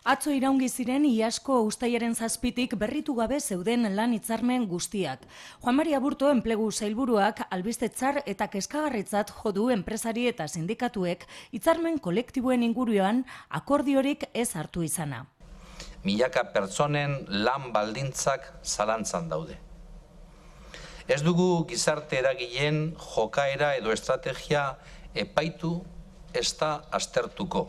Atzo iraungi ziren iazko uztailaren 7tik berritu gabe zeuden lan hitzarmen guztiak. Juan Mari Aburto enplegu sailburuak albiste txar eta kezkagarritzat jo du enpresari eta sindikatuek hitzarmen kolektiboen inguruan akordiorik ez hartu izana. Milaka pertsonen lan baldintzak zalantzan daude. Ez dugu gizarte eragileen jokaera edo estrategia epaitu ez da aztertuko.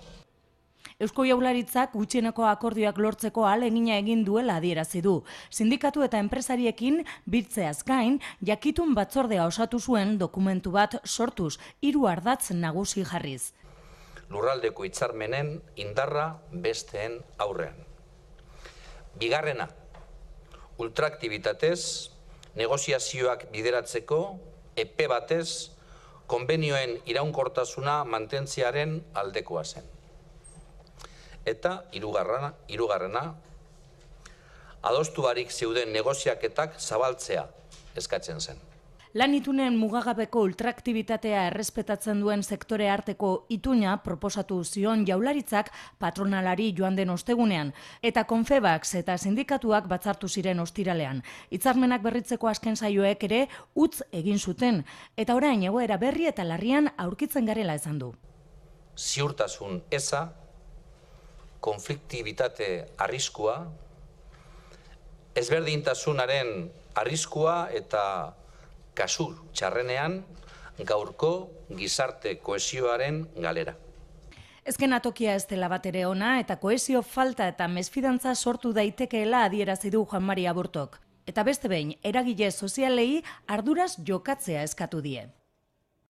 Eusko Jaurlaritzak gutxieneko akordioak lortzeko ahalegina egin duela adierazi du. Sindikatu eta enpresariekin biltzeaz gain, jakitun batzordea osatu zuen dokumentu bat sortuz, 3 ardatz nagusi jarriz. Lurraldeko hitzarmenen indarra besteen aurrean. Bigarrena, ultraaktibitatez, negoziazioak bideratzeko, epe batez, konbenioen iraunkortasuna mantentziaren aldekoa zen. Eta hirugarrena, adostu barik zeuden negoziaketak zabaltzea eskatzen zen. Lan itunen mugagabeko ultraaktibitatea errespetatzen duen sektore arteko ituna proposatu zion Jaurlaritzak patronalari joan den ostegunean, eta Confebax eta sindikatuak batzartu ziren ostiralean. Hitzarmenak berritzeko azken saioek ere utz egin zuten, eta orain egoera berri eta larrian aurkitzen garela esan du. Ziurtasun eza, konfliktibitate arriskua, ezberdintasunaren arriskua eta kasu txarrenean gaurko gizarte kohesioaren galera. Eskenatokia ez dela bat ere ona eta kohesio falta eta mesfidantza sortu daitekeela adierazi du Juan Mari Aburtok. Eta beste behin, eragile sozialei arduraz jokatzea eskatu die.